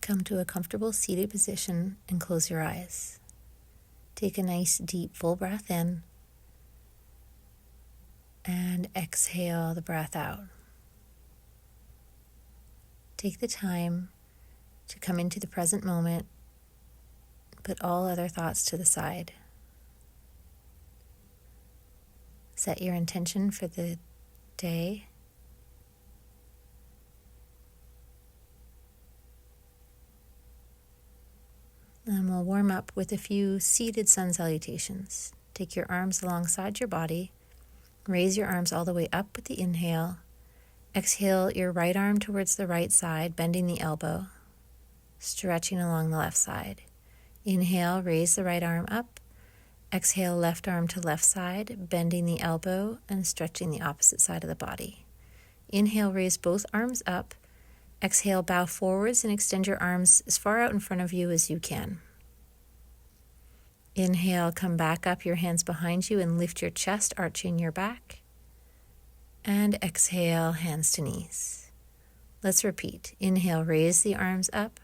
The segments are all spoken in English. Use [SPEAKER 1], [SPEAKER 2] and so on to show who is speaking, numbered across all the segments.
[SPEAKER 1] Come to a comfortable seated position and close your eyes. Take a nice deep full breath in and exhale the breath out. Take the time to come into the present moment, put all other thoughts to the side. Set your intention for the day. And we'll warm up with a few seated sun salutations. Take your arms alongside your body. Raise your arms all the way up with the inhale. Exhale your right arm towards the right side, bending the elbow, stretching along the left side. Inhale, raise the right arm up. Exhale, left arm to left side, bending the elbow and stretching the opposite side of the body. Inhale, raise both arms up. Exhale, bow forwards and extend your arms as far out in front of you as you can. Inhale, come back up, your hands behind you, and lift your chest, arching your back. And exhale, hands to knees. Let's repeat. Inhale, raise the arms up.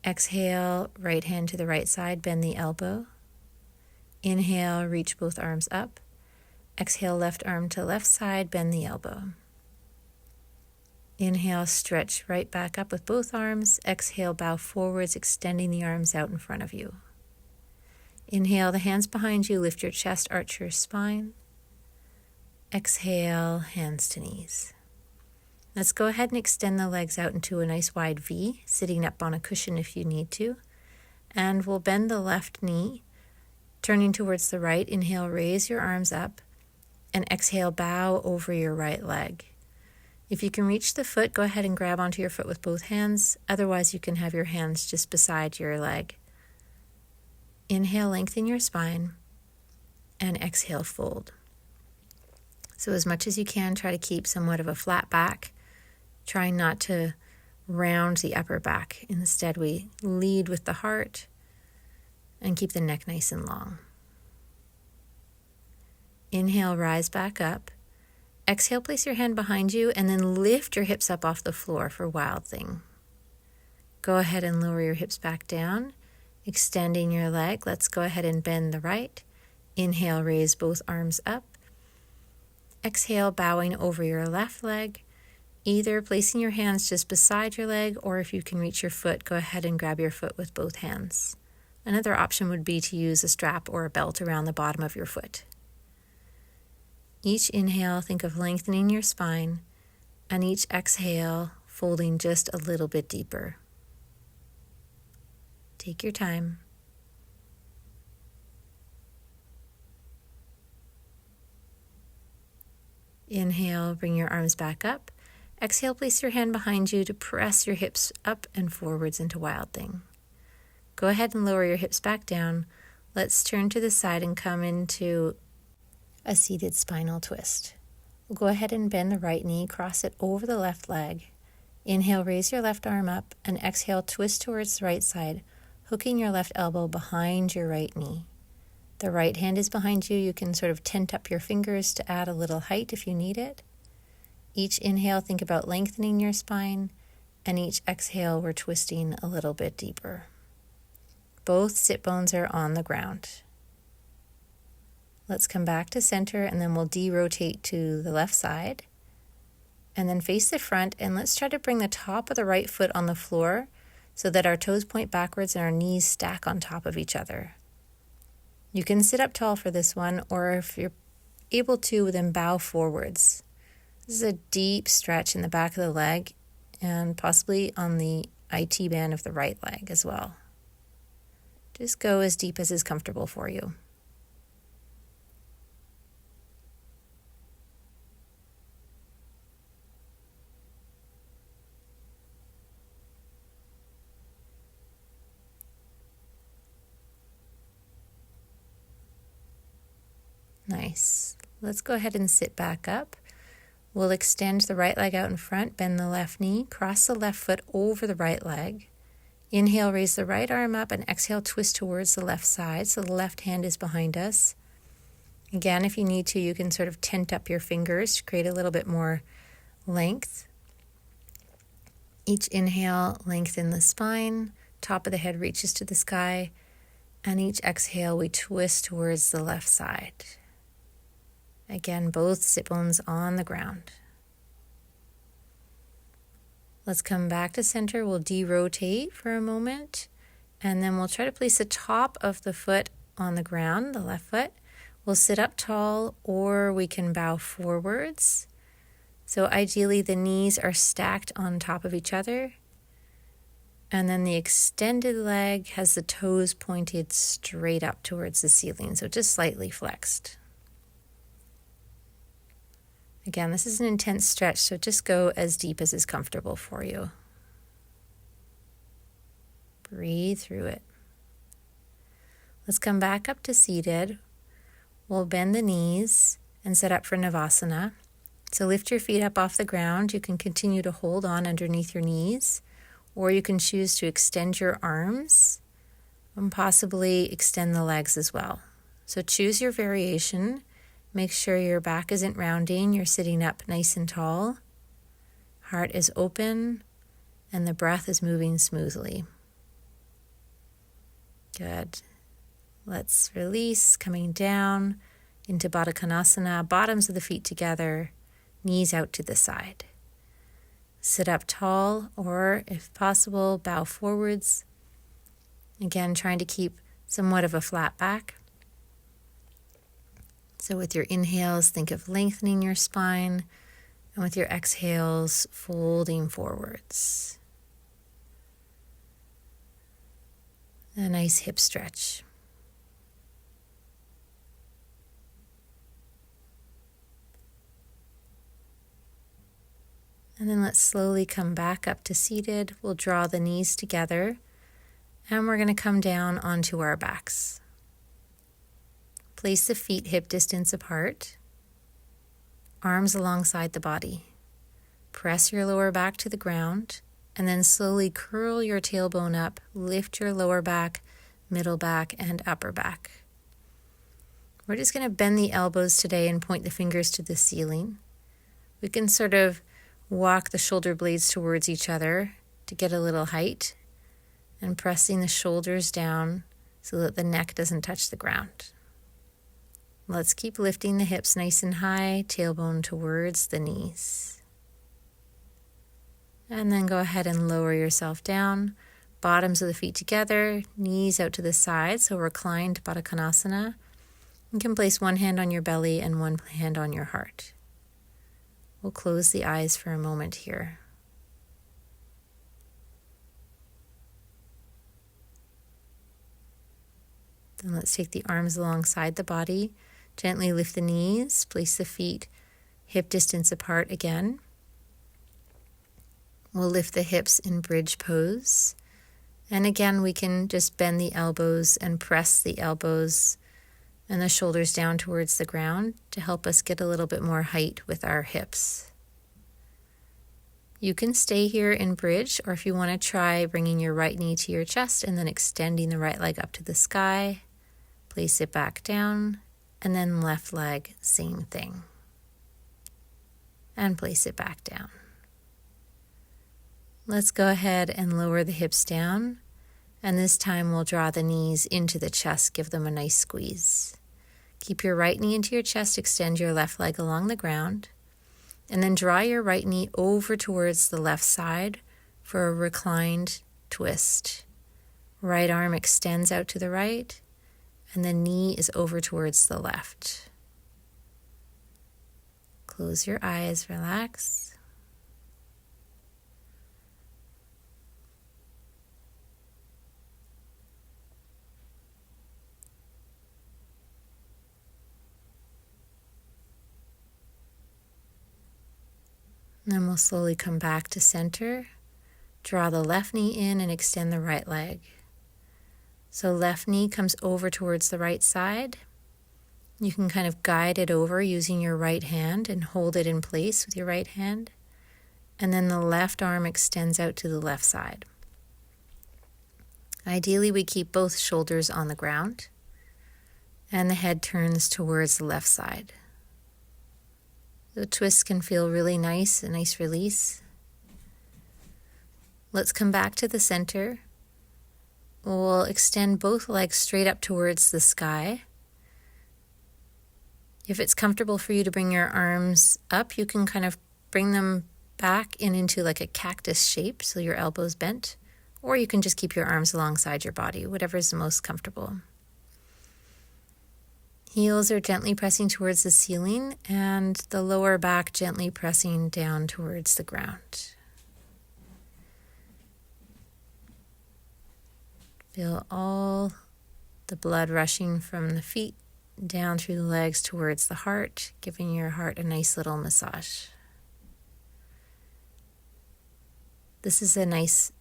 [SPEAKER 1] Exhale, right hand to the right side, bend the elbow. Inhale, reach both arms up. Exhale, left arm to left side, bend the elbow. Inhale, stretch right back up with both arms. Exhale, bow forwards, extending the arms out in front of you. Inhale, the hands behind you, lift your chest, arch your spine. Exhale, hands to knees. Let's go ahead and extend the legs out into a nice wide V, sitting up on a cushion if you need to. And we'll bend the left knee, turning towards the right. Inhale, raise your arms up. And exhale, bow over your right leg. If you can reach the foot, go ahead and grab onto your foot with both hands. Otherwise, you can have your hands just beside your leg. Inhale, lengthen your spine, and exhale, fold. So as much as you can, try to keep somewhat of a flat back. Try not to round the upper back. Instead, we lead with the heart and keep the neck nice and long. Inhale, rise back up. Exhale, place your hand behind you and then lift your hips up off the floor for Wild Thing. Go ahead and lower your hips back down, extending your leg. Let's go ahead and bend the right. Inhale, raise both arms up. Exhale, bowing over your left leg, either placing your hands just beside your leg, or if you can reach your foot, go ahead and grab your foot with both hands. Another option would be to use a strap or a belt around the bottom of your foot. Each inhale, think of lengthening your spine, and each exhale, folding just a little bit deeper. Take your time. Inhale, bring your arms back up. Exhale, place your hand behind you to press your hips up and forwards into Wild Thing. Go ahead and lower your hips back down. Let's turn to the side and come into a seated spinal twist. We'll go ahead and bend the right knee, cross it over the left leg. Inhale, raise your left arm up, and exhale, twist towards the right side, hooking your left elbow behind your right knee. The right hand is behind you. You can sort of tent up your fingers to add a little height if you need it. Each inhale, think about lengthening your spine, and each exhale, we're twisting a little bit deeper. Both sit bones are on the ground. Let's come back to center, and then we'll de-rotate to the left side. And then face the front, and let's try to bring the top of the right foot on the floor so that our toes point backwards and our knees stack on top of each other. You can sit up tall for this one, or if you're able to, then bow forwards. This is a deep stretch in the back of the leg and possibly on the IT band of the right leg as well. Just go as deep as is comfortable for you. Nice. Let's go ahead and sit back up. We'll extend the right leg out in front, bend the left knee, cross the left foot over the right leg. Inhale, raise the right arm up, and exhale, twist towards the left side so the left hand is behind us. Again, if you need to, you can sort of tent up your fingers to create a little bit more length. Each inhale, lengthen the spine, top of the head reaches to the sky, and each exhale, we twist towards the left side. Again, both sit bones on the ground. Let's come back to center. We'll de-rotate for a moment, and then we'll try to place the top of the foot on the ground, the left foot. We'll sit up tall, or we can bow forwards. So ideally, the knees are stacked on top of each other, and then the extended leg has the toes pointed straight up towards the ceiling, so just slightly flexed. Again, this is an intense stretch, so just go as deep as is comfortable for you. Breathe through it. Let's come back up to seated. We'll bend the knees and set up for Navasana. So lift your feet up off the ground. You can continue to hold on underneath your knees, or you can choose to extend your arms and possibly extend the legs as well. So choose your variation. Make sure your back isn't rounding. You're sitting up nice and tall. Heart is open, and the breath is moving smoothly. Good. Let's release, coming down into Baddha Konasana, bottoms of the feet together, knees out to the side. Sit up tall, or if possible, bow forwards. Again, trying to keep somewhat of a flat back. So with your inhales, think of lengthening your spine, and with your exhales, folding forwards. A nice hip stretch. And then let's slowly come back up to seated. We'll draw the knees together, and we're going to come down onto our backs. Place the feet hip distance apart, arms alongside the body. Press your lower back to the ground, and then slowly curl your tailbone up. Lift your lower back, middle back, and upper back. We're just going to bend the elbows today and point the fingers to the ceiling. We can sort of walk the shoulder blades towards each other to get a little height, and pressing the shoulders down so that the neck doesn't touch the ground. Let's keep lifting the hips nice and high, tailbone towards the knees. And then go ahead and lower yourself down, bottoms of the feet together, knees out to the side, so reclined Baddha Konasana. You can place one hand on your belly and one hand on your heart. We'll close the eyes for a moment here. Then let's take the arms alongside the body. Gently lift the knees, place the feet hip distance apart again. We'll lift the hips in bridge pose. And again, we can just bend the elbows and press the elbows and the shoulders down towards the ground to help us get a little bit more height with our hips. You can stay here in bridge, or if you want to try bringing your right knee to your chest and then extending the right leg up to the sky, place it back down, and then left leg, same thing. And place it back down. Let's go ahead and lower the hips down, and this time we'll draw the knees into the chest, give them a nice squeeze. Keep your right knee into your chest, extend your left leg along the ground, and then draw your right knee over towards the left side for a reclined twist. Right arm extends out to the right, and the knee is over towards the left. Close your eyes, relax. Then we'll slowly come back to center. Draw the left knee in and extend the right leg. So left knee comes over towards the right side. You can kind of guide it over using your right hand and hold it in place with your right hand. And then the left arm extends out to the left side. Ideally, we keep both shoulders on the ground and the head turns towards the left side. The twist can feel really nice, a nice release. Let's come back to the center. We'll extend both legs straight up towards the sky. If it's comfortable for you to bring your arms up, you can kind of bring them back and into like a cactus shape, so your elbows bent, or you can just keep your arms alongside your body, whatever is the most comfortable. Heels are gently pressing towards the ceiling and the lower back gently pressing down towards the ground. Feel all the blood rushing from the feet down through the legs towards the heart, giving your heart a nice little massage. This is a nice,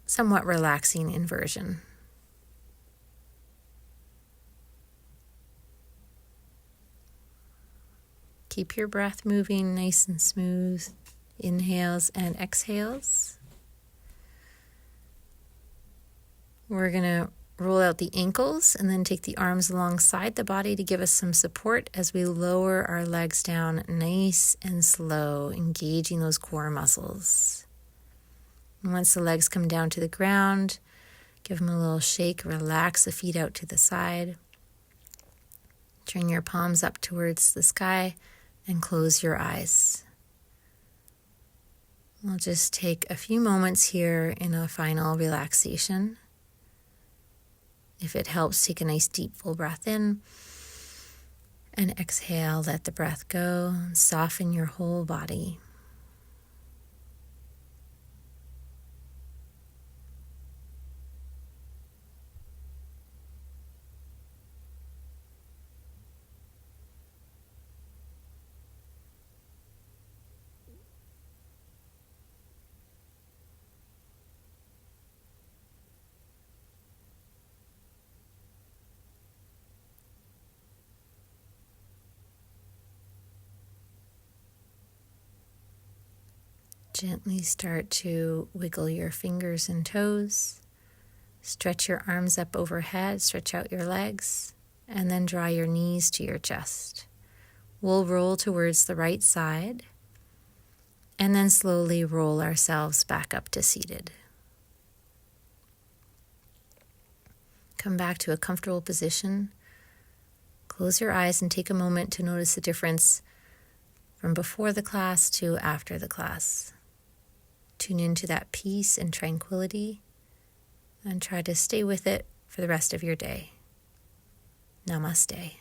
[SPEAKER 1] somewhat relaxing inversion. Keep your breath moving nice and smooth. Inhales and exhales. We're going to roll out the ankles and then take the arms alongside the body to give us some support as we lower our legs down nice and slow, engaging those core muscles. And once the legs come down to the ground, give them a little shake, relax the feet out to the side. Turn your palms up towards the sky and close your eyes. We'll just take a few moments here in a final relaxation. If it helps, take a nice deep full breath in and exhale, let the breath go, soften your whole body. Gently start to wiggle your fingers and toes. Stretch your arms up overhead, stretch out your legs, and then draw your knees to your chest. We'll roll towards the right side, and then slowly roll ourselves back up to seated. Come back to a comfortable position. Close your eyes and take a moment to notice the difference from before the class to after the class. Tune into that peace and tranquility and try to stay with it for the rest of your day. Namaste.